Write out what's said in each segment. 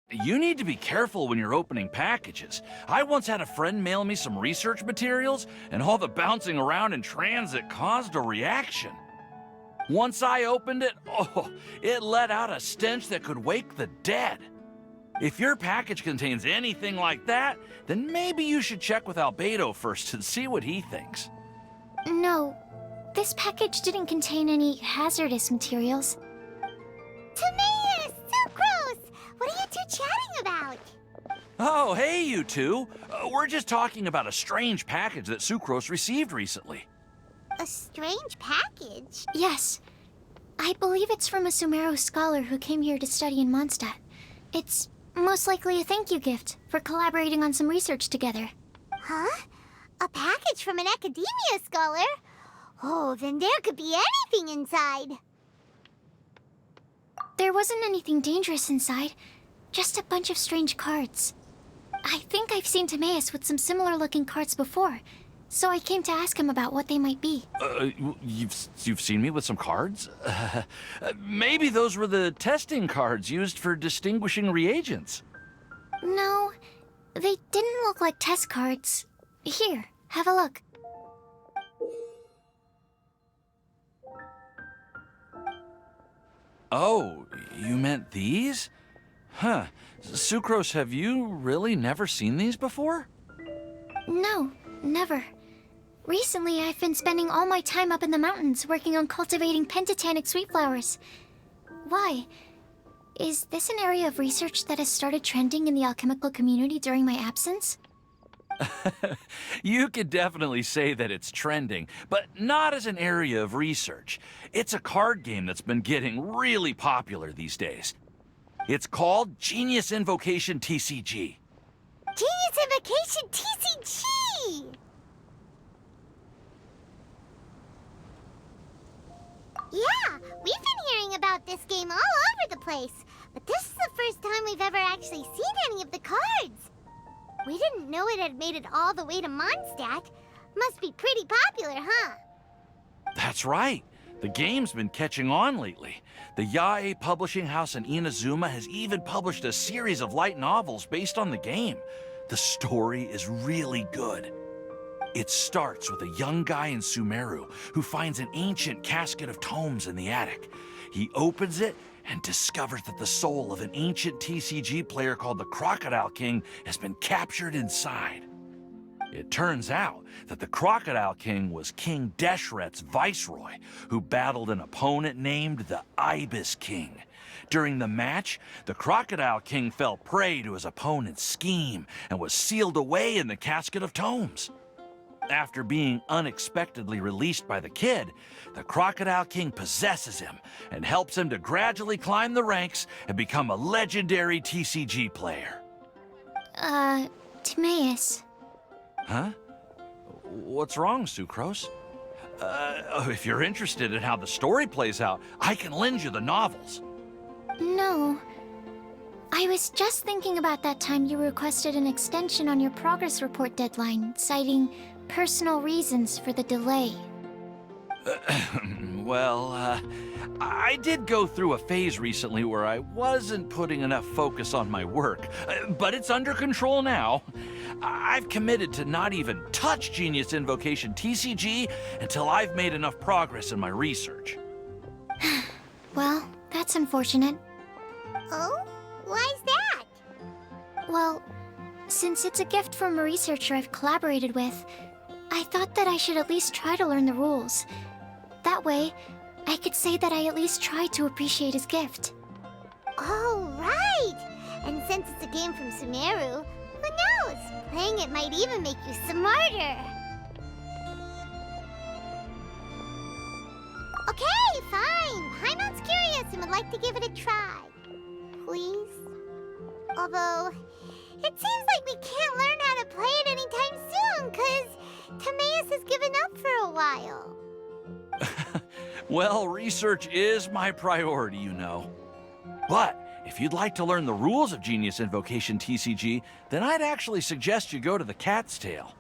You need to be careful when you're opening packages. I once had a friend mail me some research materials, and all the bouncing around in transit caused a reaction. Once I opened it, it let out a stench that could wake the dead. If your package contains anything like that, then maybe you should check with Albedo first and see what he thinks. No, this package didn't contain any hazardous materials. Timaeus! Sucrose! What are you two chatting about? Oh, hey, you two. We're just talking about a strange package that Sucrose received recently. A strange package? Yes. I believe it's from a Sumeru scholar who came here to study in Mondstadt. It's most likely a thank you gift for collaborating on some research together. Huh? A package from an academia scholar? Oh, then there could be anything inside. There wasn't anything dangerous inside, just a bunch of strange cards. I think I've seen Timaeus with some similar-looking cards before, so I came to ask him about what they might be. You've seen me with some cards? Maybe those were the testing cards used for distinguishing reagents. No, they didn't look like test cards. Here, have a look. Oh, you meant these? Huh. Sucrose, have you really never seen these before? No, never. Recently, I've been spending all my time up in the mountains working on cultivating pentatonic sweet flowers. Why? Is this an area of research that has started trending in the alchemical community during my absence? You could definitely say that it's trending, but not as an area of research. It's a card game that's been getting really popular these days. It's called Genius Invocation TCG. Genius Invokation TCG! Yeah, we've been hearing about this game all over the place, but this is the first time we've ever actually seen any of the cards. We didn't know it had made it all the way to Mondstadt. Must be pretty popular, huh? That's right. The game's been catching on lately. The Yae publishing house in Inazuma has even published a series of light novels based on the game. The story is really good. It starts with a young guy in Sumeru who finds an ancient casket of tomes in the attic. He opens it and discovers that the soul of an ancient TCG player called the Crocodile King has been captured inside. It turns out that the Crocodile King was King Deshret's viceroy, who battled an opponent named the Ibis King. During the match, the Crocodile King fell prey to his opponent's scheme and was sealed away in the casket of tomes. After being unexpectedly released by the kid, the Crocodile King possesses him and helps him to gradually climb the ranks and become a legendary TCG player. Timaeus. Huh? What's wrong, Sucrose? If you're interested in how the story plays out, I can lend you the novels. No. I was just thinking about that time you requested an extension on your progress report deadline, citing personal reasons for the delay. Well, I did go through a phase recently where I wasn't putting enough focus on my work, but it's under control now. I've committed to not even touch Genius Invocation TCG until I've made enough progress in my research. Well, that's unfortunate. Oh? Why's that? Well, since it's a gift from a researcher I've collaborated with, I thought that I should at least try to learn the rules. That way, I could say that I at least tried to appreciate his gift. Oh, right! And since it's a game from Sumeru, who knows? Playing it might even make you smarter. Okay, fine. Paimon's curious and would like to give it a try. Please? Although, it seems like we can't learn how to play it anytime soon, 'cause Timaeus has given up for a while. Well, research is my priority, you know. But if you'd like to learn the rules of Genius Invocation TCG, then I'd actually suggest you go to the Cat's Tail.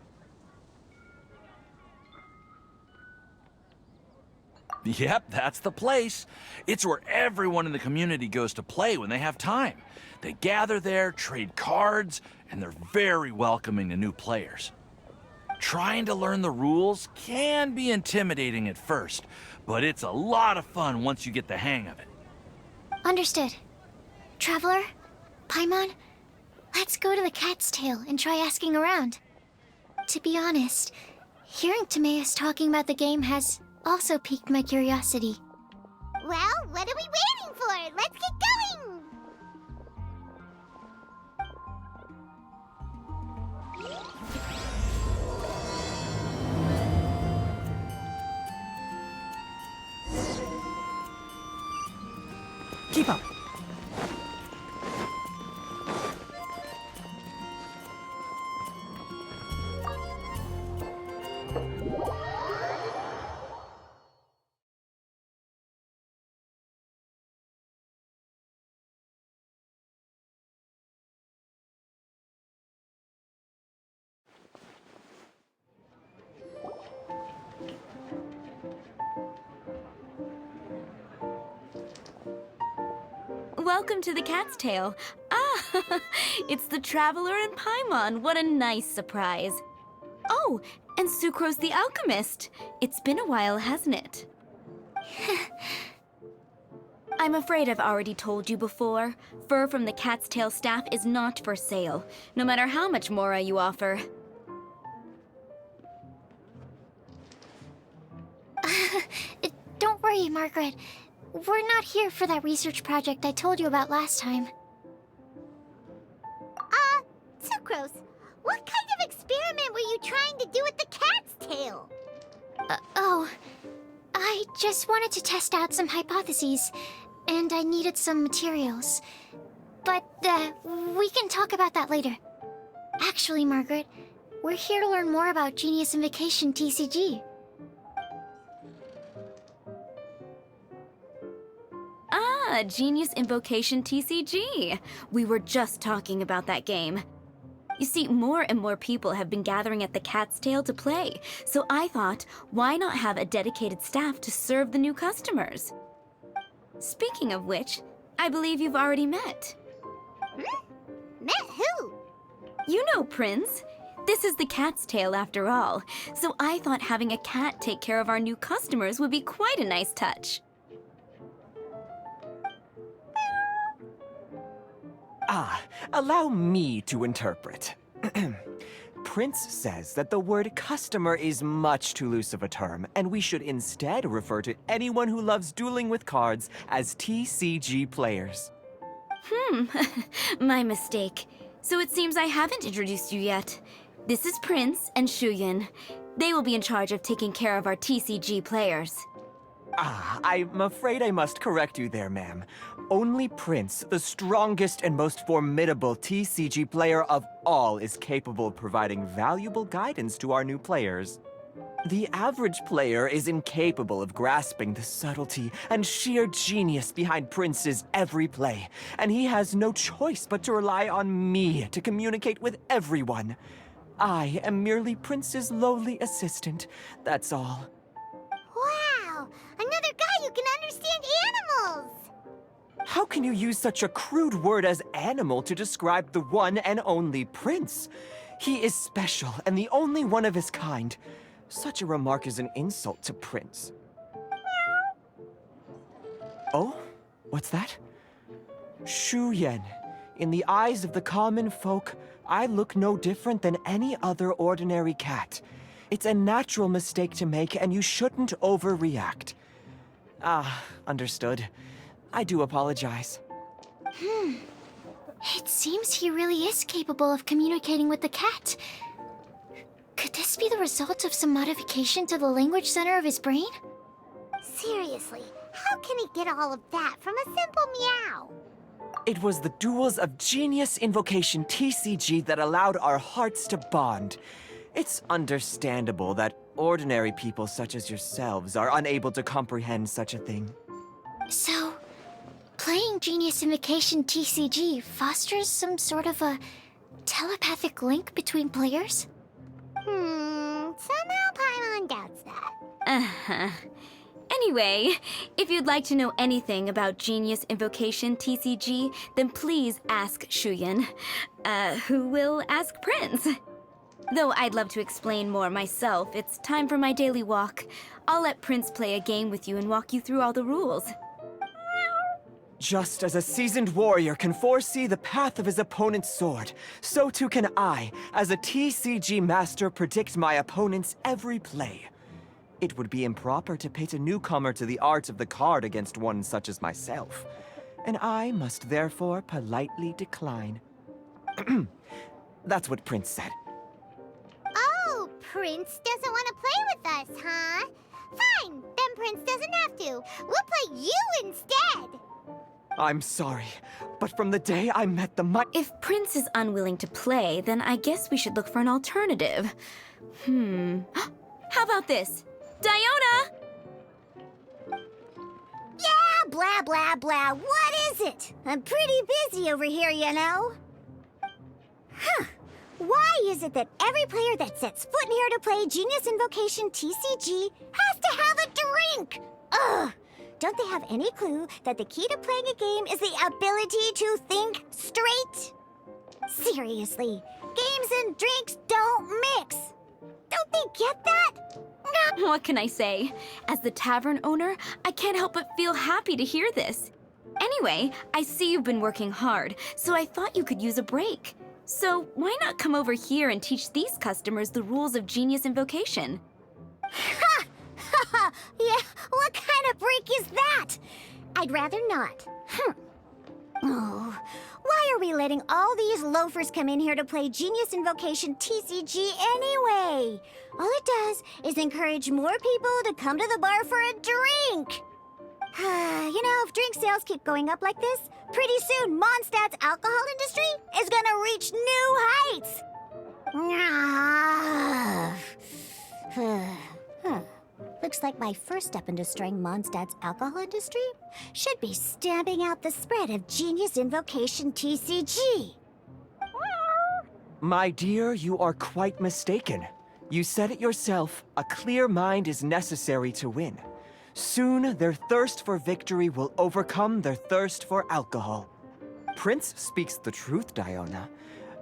Yep, that's the place. It's where everyone in the community goes to play when they have time. They gather there, trade cards, and they're very welcoming to new players. Trying to learn the rules can be intimidating at first, but it's a lot of fun once you get the hang of it. Understood. Traveler? Paimon? Let's go to the Cat's Tail and try asking around. To be honest, hearing Timaeus talking about the game has also piqued my curiosity. Well, what are we waiting for? Let's get going! Keep up. Welcome to the Cat's Tail. Ah, it's the Traveler and Paimon. What a nice surprise. Oh, and Sucrose the Alchemist. It's been a while, hasn't it? I'm afraid I've already told you before. Fur from the Cat's Tail staff is not for sale, no matter how much mora you offer. Don't worry, Margaret. We're not here for that research project I told you about last time. Sucrose, what kind of experiment were you trying to do with the cat's tail? I just wanted to test out some hypotheses, and I needed some materials. But, we can talk about that later. Actually, Margaret, we're here to learn more about Genius Invocation TCG. Ah, Genius Invocation TCG. We were just talking about that game. You see, more and more people have been gathering at the Cat's Tail to play, so I thought, why not have a dedicated staff to serve the new customers? Speaking of which, I believe you've already met. Met who? You know Prince. This is the Cat's Tail after all, so I thought having a cat take care of our new customers would be quite a nice touch. Allow me to interpret. Prince says that the word customer is much too loose of a term, and we should instead refer to anyone who loves dueling with cards as TCG players. My mistake. So it seems I haven't introduced you yet. This is Prince and Shuyan. They will be in charge of taking care of our TCG players. I'm afraid I must correct you there, ma'am. Only Prince, the strongest and most formidable TCG player of all, is capable of providing valuable guidance to our new players. The average player is incapable of grasping the subtlety and sheer genius behind Prince's every play, and he has no choice but to rely on me to communicate with everyone. I am merely Prince's lowly assistant, that's all. Wow, another guy who can understand animals! How can you use such a crude word as animal to describe the one and only Prince? He is special and the only one of his kind. Such a remark is an insult to Prince. Oh? What's that? Shuyan. In the eyes of the common folk, I look no different than any other ordinary cat. It's a natural mistake to make, and you shouldn't overreact. Understood. I do apologize. It seems he really is capable of communicating with the cat. Could this be the result of some modification to the language center of his brain? Seriously, how can he get all of that from a simple meow? It was the duels of Genius Invocation TCG that allowed our hearts to bond. It's understandable that ordinary people such as yourselves are unable to comprehend such a thing. So, playing Genius Invocation TCG fosters some sort of a telepathic link between players? Somehow Paimon doubts that. Anyway, if you'd like to know anything about Genius Invocation TCG, then please ask Shuyan, who will ask Prince. Though I'd love to explain more myself, it's time for my daily walk. I'll let Prince play a game with you and walk you through all the rules. Just as a seasoned warrior can foresee the path of his opponent's sword, so too can I, as a TCG master, predict my opponent's every play. It would be improper to pit a newcomer to the art of the card against one such as myself, and I must therefore politely decline. That's what Prince said. Oh, Prince doesn't want to play with us, huh? Fine, then Prince doesn't have to. We'll play you instead. I'm sorry, but from the day I met the If Prince is unwilling to play, then I guess we should look for an alternative. How about this? Diona! Yeah, blah, blah, blah. What is it? I'm pretty busy over here, you know. Why is it that every player that sets foot in here to play Genius Invocation TCG has to have a drink? Ugh! Don't they have any clue that the key to playing a game is the ability to think straight? Seriously, games and drinks don't mix. Don't they get that? What can I say? As the tavern owner, I can't help but feel happy to hear this. Anyway, I see you've been working hard, so I thought you could use a break. So why not come over here and teach these customers the rules of Genius Invocation? Ha! Ha! Yeah, what kind of break is that? I'd rather not. Oh, why are we letting all these loafers come in here to play Genius Invocation TCG anyway? All it does is encourage more people to come to the bar for a drink. You know, if drink sales keep going up like this, pretty soon Mondstadt's alcohol industry is gonna reach new heights. Looks like my first step in destroying Mondstadt's alcohol industry should be stamping out the spread of Genius Invocation TCG. My dear, you are quite mistaken. You said it yourself, a clear mind is necessary to win. Soon, their thirst for victory will overcome their thirst for alcohol. Prince speaks the truth, Diona.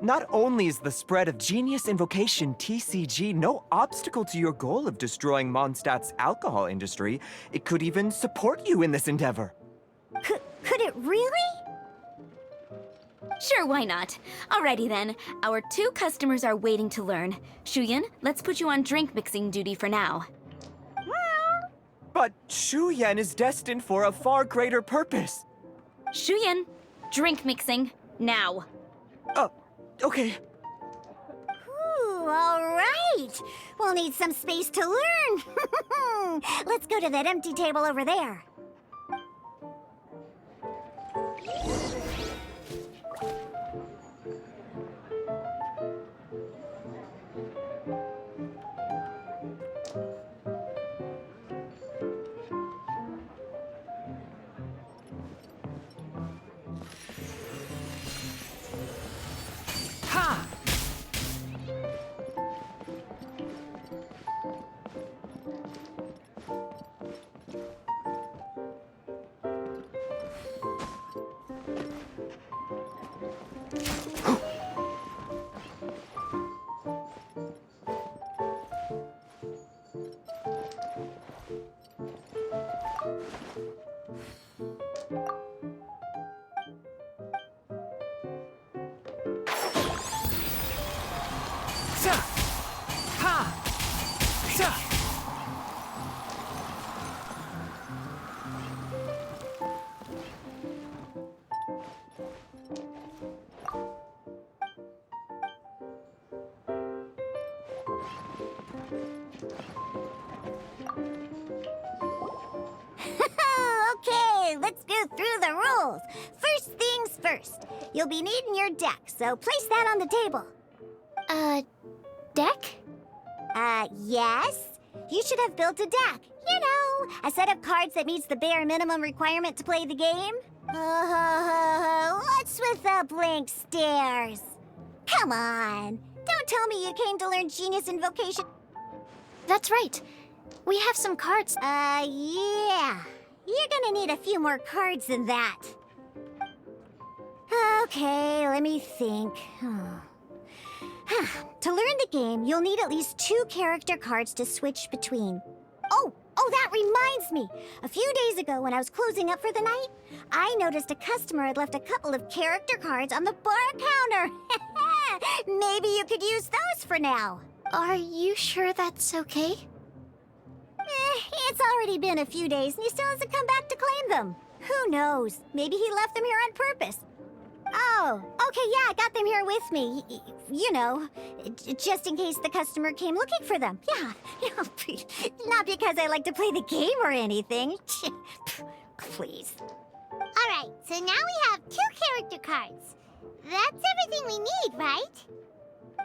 Not only is the spread of Genius Invocation TCG no obstacle to your goal of destroying Mondstadt's alcohol industry, it could even support you in this endeavor. Could it really? Sure, why not? Alrighty then, our 2 customers are waiting to learn. Shuyan, let's put you on drink mixing duty for now. But Shuyan is destined for a far greater purpose. Shuyan, drink mixing, now. Okay. Ooh, all right. We'll need some space to learn. Let's go to that empty table over there. Okay, let's go through the rules. First things first. You'll be needing your deck, so place that on the table. Deck? Yes. You should have built a deck. You know, a set of cards that meets the bare minimum requirement to play the game. What's with the blank stares? Come on. Don't tell me you came to learn Genius Invocation. That's right. We have some cards. Yeah. You're gonna need a few more cards than that. Okay, let me think. To learn the game, you'll need at least 2 character cards to switch between. Oh, that reminds me. A few days ago, when I was closing up for the night, I noticed a customer had left a couple of character cards on the bar counter. Maybe you could use those for now. Are you sure that's okay? It's already been a few days and he still hasn't come back to claim them. Who knows? Maybe he left them here on purpose. Oh, okay, yeah, I got them here with me. You know, just in case the customer came looking for them. Yeah, not because I like to play the game or anything. Please. All right, so now we have 2 character cards. That's everything we need, right?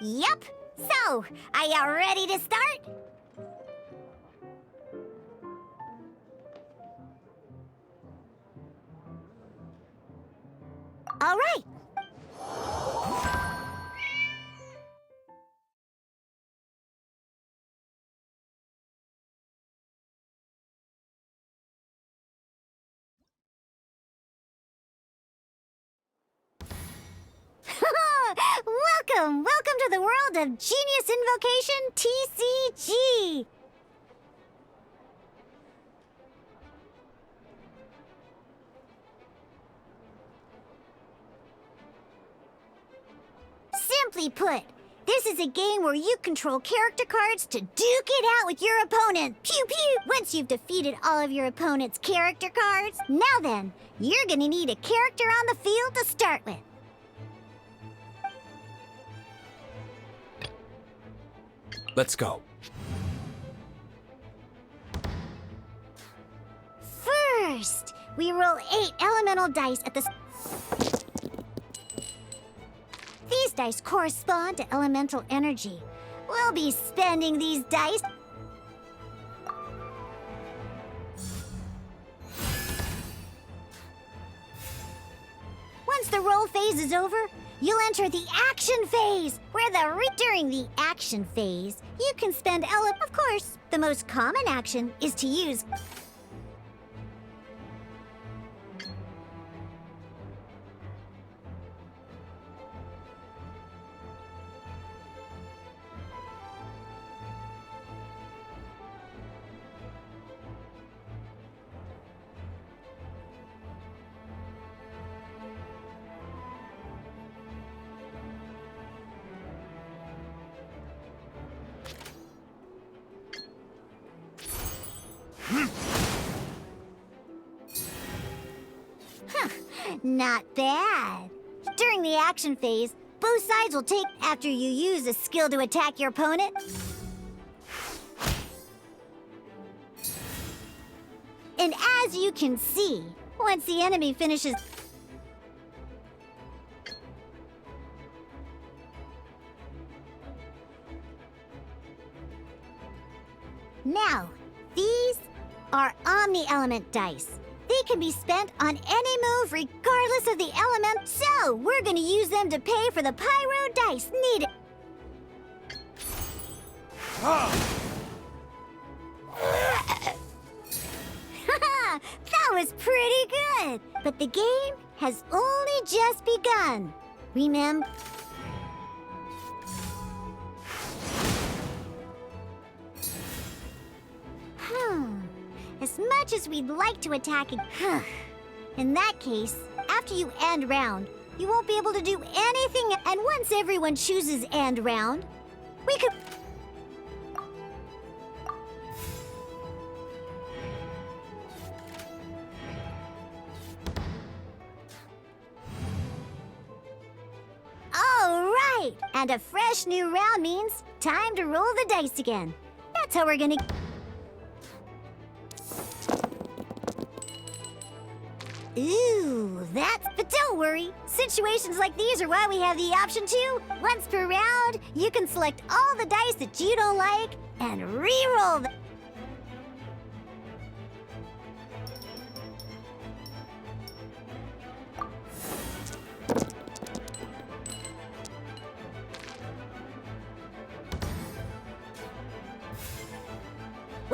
Yup. So, are you ready to start? All right. Welcome to the world of Genius Invocation TCG. Simply put, this is a game where you control character cards to duke it out with your opponent. Pew pew! Once you've defeated all of your opponent's character cards, now then, you're gonna need a character on the field to start with. Let's go. First, we roll 8 elemental dice at the... These dice correspond to elemental energy. We'll be spending these dice... Once the roll phase is over, you'll enter the action phase, where during the action phase, you can spend Of course, the most common action is to use... Not bad. During the action phase, both sides will take after you use a skill to attack your opponent. And as you can see, once the enemy finishes... Now, these are Omni-Element dice. They can be spent on any move regardless of the element, so we're gonna use them to pay for the pyro dice needed. That was pretty good! But the game has only just begun. Remember... As much as we'd like to attack in that case, after you end round, you won't be able to do anything, and once everyone chooses end round, we could... All right! And a fresh new round means time to roll the dice again. That's how we're gonna... Ooh, that's... But don't worry. Situations like these are why we have the option to, once per round, you can select all the dice that you don't like and re-roll them.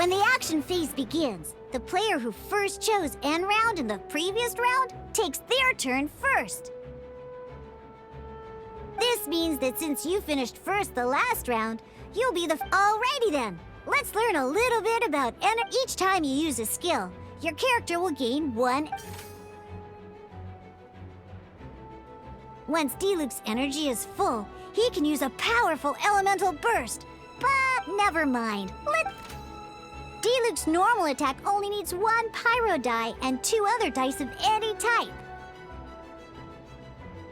When the action phase begins, the player who first chose end round in the previous round takes their turn first. This means that since you finished first the last round, you'll be the Alrighty then, let's learn a little bit about each time you use a skill, your character will gain 1. Once Diluc's energy is full, he can use a powerful elemental burst. But never mind. Diluc's normal attack only needs 1 pyro die and 2 other dice of any type.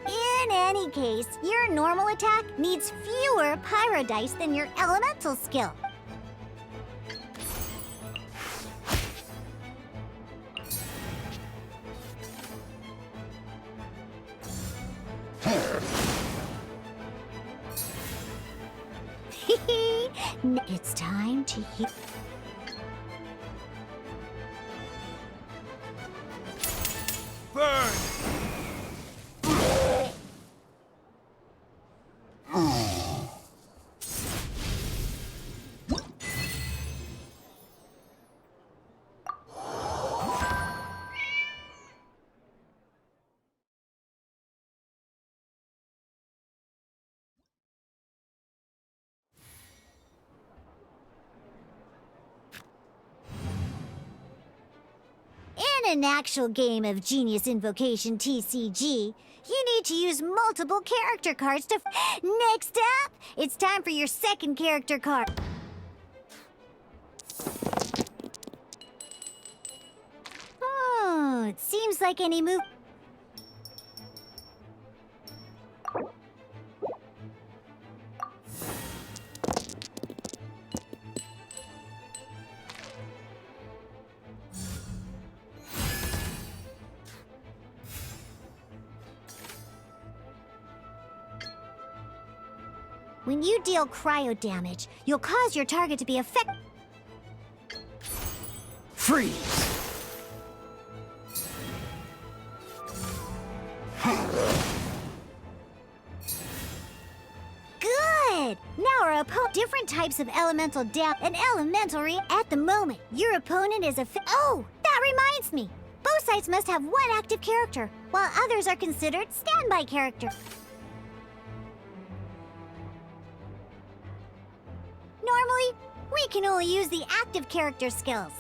In any case, your normal attack needs fewer pyro dice than your elemental skill. It's time to use... Burn! In an actual game of Genius Invocation TCG, you need to use multiple character cards to... Next up, it's time for your second character card. Oh, it seems like any move... When you deal cryo damage, you'll cause your target to be affected. Freeze! Good! Now our opponent different types of elemental damage and elementary at the moment. Your opponent is Oh, that reminds me. Both sides must have 1 active character, while others are considered standby characters. Normally, we can only use the active character skills.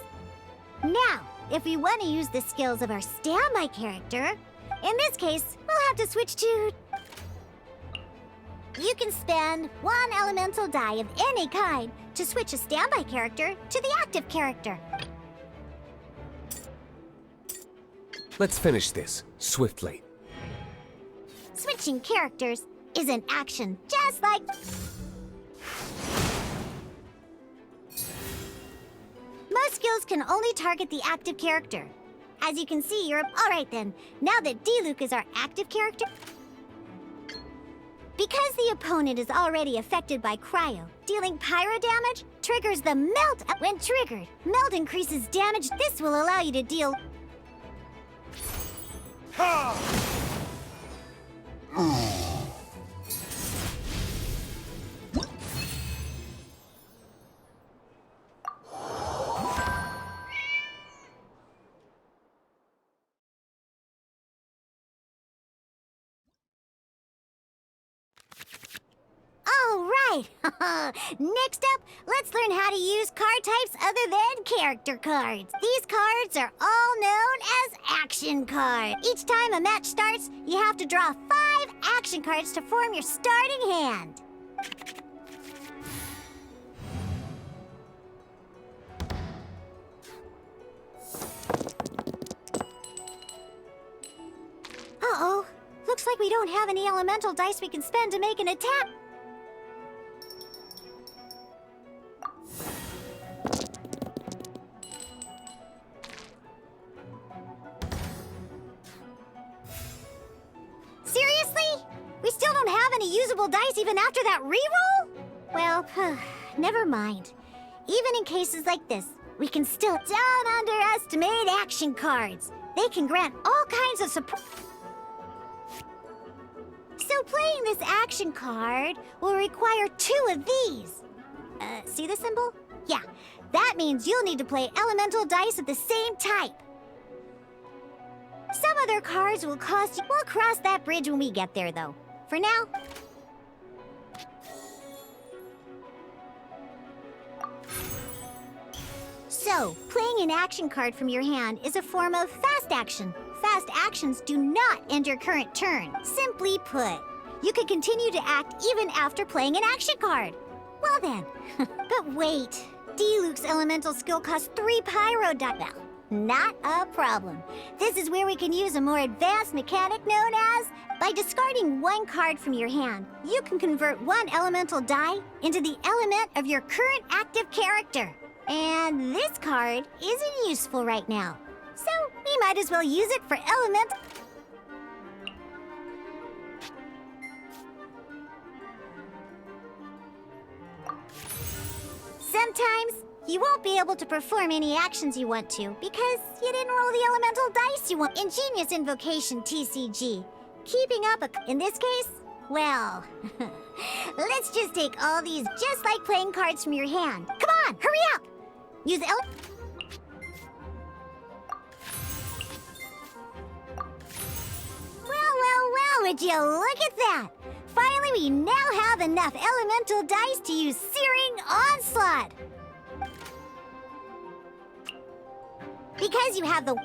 Now, if we want to use the skills of our standby character, in this case, we'll have to switch to... You can spend 1 elemental die of any kind to switch a standby character to the active character. Let's finish this swiftly. Switching characters is an action just like... Most skills can only target the active character. As you can see, you're... Alright then, now that Diluc is our active character... Because the opponent is already affected by cryo, dealing pyro damage triggers the melt. When triggered, melt increases damage. This will allow you to deal... All right. Next up, let's learn how to use card types other than character cards. These cards are all known as action cards. Each time a match starts, you have to draw 5 action cards to form your starting hand. Uh-oh. Looks like we don't have any elemental dice we can spend to make an attack. Seriously? We still don't have any usable dice even after that reroll? Well, never mind. Even in cases like this, we can still don't underestimate action cards. They can grant all kinds of support. So playing this action card will require 2 of these. See the symbol? Yeah, That means you'll need to play elemental dice of the same type. Some other cards will cost you. We'll cross that bridge when we get there, though. For now... So, playing an action card from your hand is a form of fast action. Fast actions do not end your current turn. Simply put, you can continue to act even after playing an action card. Well then, but wait. D-Luke's elemental skill costs 3 pyro die. Well, not a problem. This is where we can use a more advanced mechanic known as... By discarding one card from your hand, you can convert one elemental die into the element of your current active character. And this card isn't useful right now. So, we might as well use it for elemental... Sometimes, you won't be able to perform any actions you want to because you didn't roll the elemental dice you want. Ingenious Invocation TCG. Keeping up in this case, well, let's just take all these just like playing cards from your hand. Come on, hurry up! Use Well, would you look at that? Finally, we now have enough elemental dice to use Searing Onslaught. Because you have the...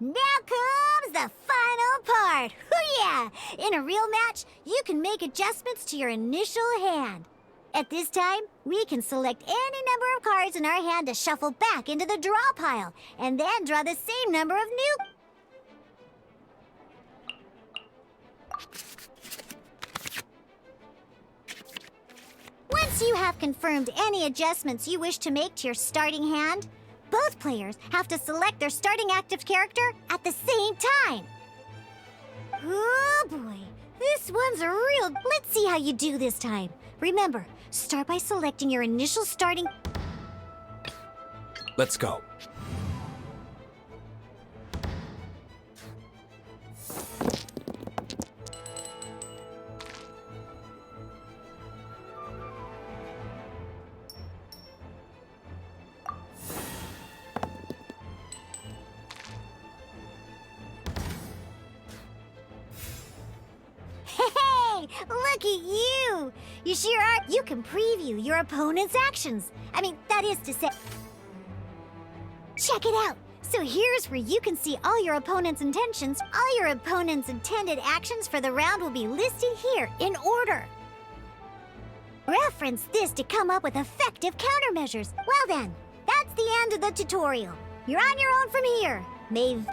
Now comes the final part! Hoo-yeah! In a real match, you can make adjustments to your initial hand. At this time, we can select any number of cards in our hand to shuffle back into the draw pile, and then draw the same number of new... Once you have confirmed any adjustments you wish to make to your starting hand, both players have to select their starting active character at the same time. Oh boy, this one's a real... Let's see how you do this time. Remember, start by selecting your initial starting... Let's go. Look at you! You sure are. You can preview your opponent's actions. I mean, that is to say... Check it out! So here's where you can see all your opponent's intentions. All your opponent's intended actions for the round will be listed here in order. Reference this to come up with effective countermeasures. Well then, that's the end of the tutorial. You're on your own from here. Maeve.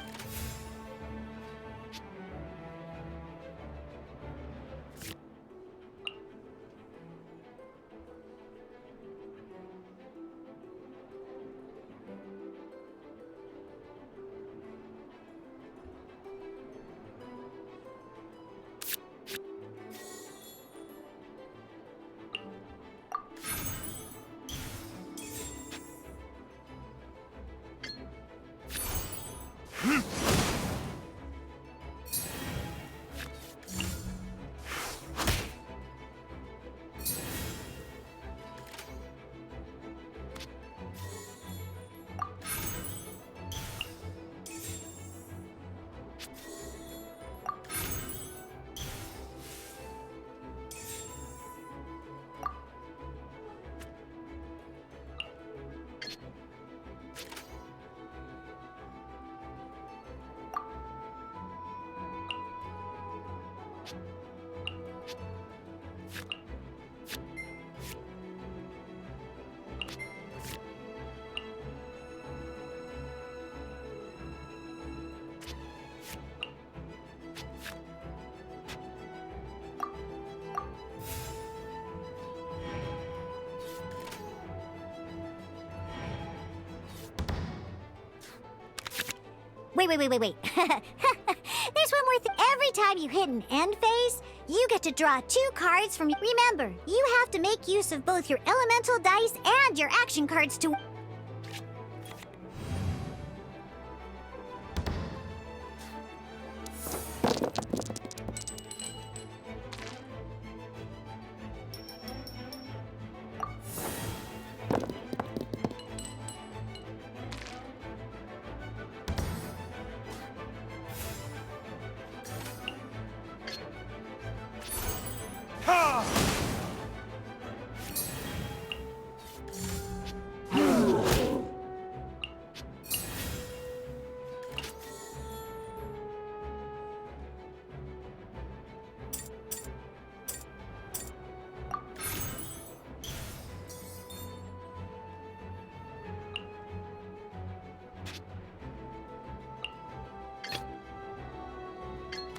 Wait. There's one more thing. Every time you hit an end phase, You get to draw 2 cards from... Remember, you have to make use of both your elemental dice and your action cards to...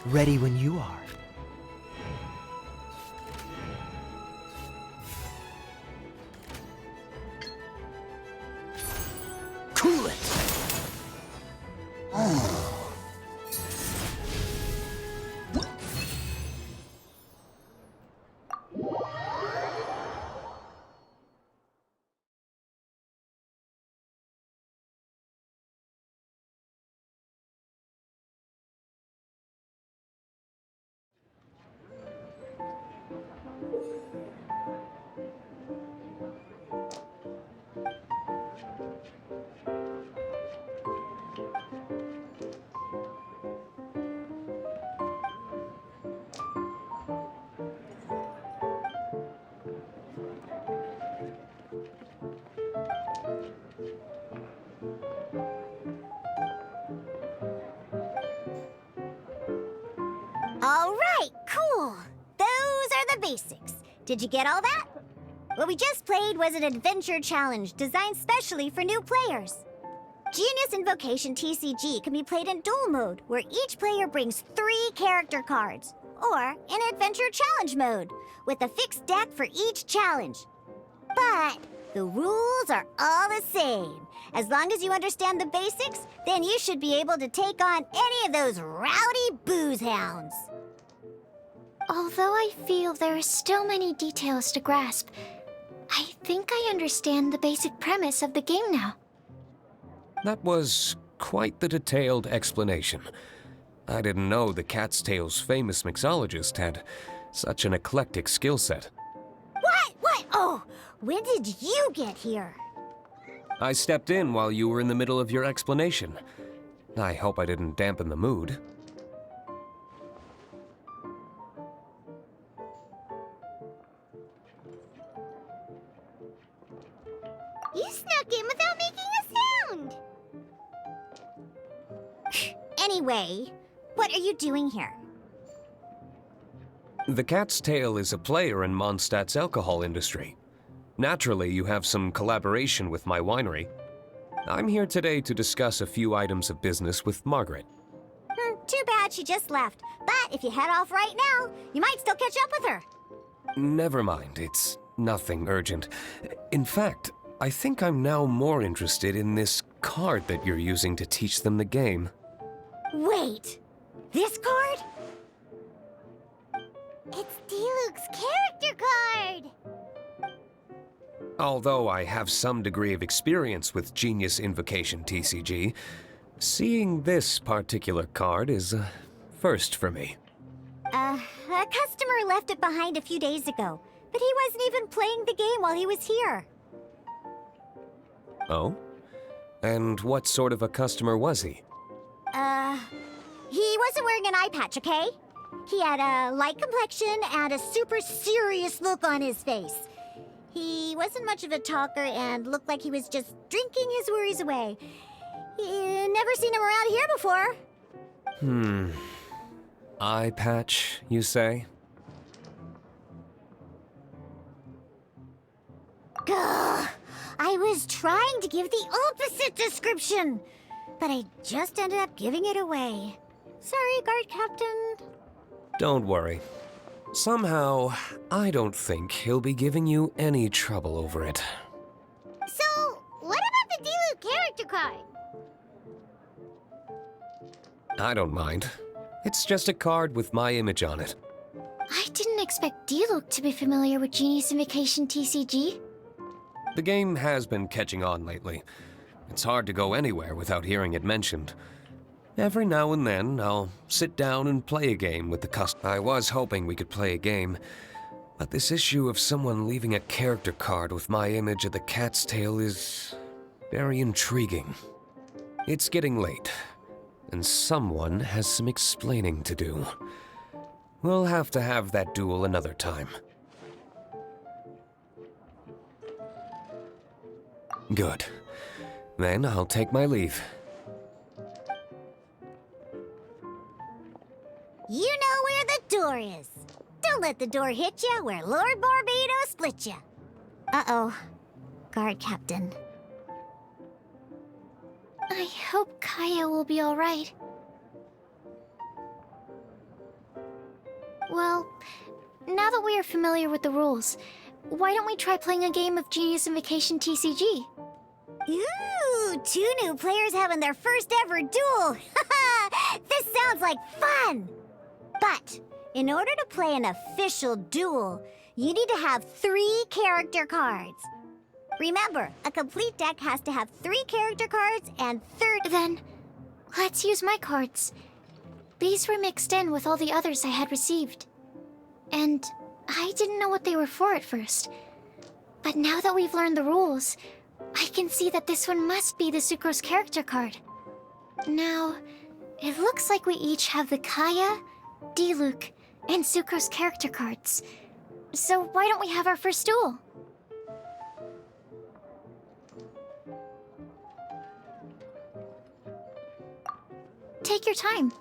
Ready when you are. Cool it! All right, cool. Those are the basics. Did you get all that? What we just played was an adventure challenge designed specially for new players. Genius Invocation TCG can be played in duel mode, where each player brings 3 character cards, or in adventure challenge mode, with a fixed deck for each challenge. But the rules are all the same. As long as you understand the basics, then you should be able to take on any of those rowdy booze hounds. Although I feel there are still many details to grasp, I think I understand the basic premise of the game now. That was quite the detailed explanation. I didn't know the Cat's Tail's famous mixologist had such an eclectic skill set. What? Oh, when did you get here? I stepped in while you were in the middle of your explanation. I hope I didn't dampen the mood. You snuck in without making a sound! Anyway, what are you doing here? The Cat's Tail is a player in Mondstadt's alcohol industry. Naturally, you have some collaboration with my winery. I'm here today to discuss a few items of business with Margaret. Too bad she just left. But if you head off right now, you might still catch up with her. Never mind, it's nothing urgent. In fact, I think I'm now more interested in this card that you're using to teach them the game. Wait, this card? It's Diluc's character card! Although I have some degree of experience with Genius Invocation TCG, seeing this particular card is a first for me. A customer left it behind a few days ago, but he wasn't even playing the game while he was here. Oh? And what sort of a customer was he? He wasn't wearing an eye patch, okay? He had a light complexion and a super serious look on his face. He wasn't much of a talker and looked like he was just drinking his worries away. Never seen him around here before. Eye patch, you say? Gah! I was trying to give the opposite description, but I just ended up giving it away. Sorry, guard captain. Don't worry. Somehow, I don't think he'll be giving you any trouble over it. So, what about the Diluc character card? I don't mind. It's just a card with my image on it. I didn't expect Diluc to be familiar with Genius Invocation TCG. The game has been catching on lately. It's hard to go anywhere without hearing it mentioned. Every now and then, I'll sit down and play a game with the I was hoping we could play a game, but this issue of someone leaving a character card with my image of the cat's tail is very intriguing. It's getting late, and someone has some explaining to do. We'll have to have that duel another time. Good. Then I'll take my leave. You know where the door is. Don't let the door hit ya where Lord Barbados split ya. Uh-oh. Guard Captain. I hope Kaya will be alright. Well, now that we are familiar with the rules, why don't we try playing a game of Genius Invocation TCG? Ooh, 2 new players having their first ever duel. This sounds like fun! But, in order to play an official duel, you need to have 3 character cards. Remember, a complete deck has to have 3 character cards and Then, let's use my cards. These were mixed in with all the others I had received. And I didn't know what they were for at first. But now that we've learned the rules, I can see that this one must be the Sucrose character card. Now, it looks like we each have the Kaya, Diluc, and Sucrose character cards. So why don't we have our first duel? Take your time.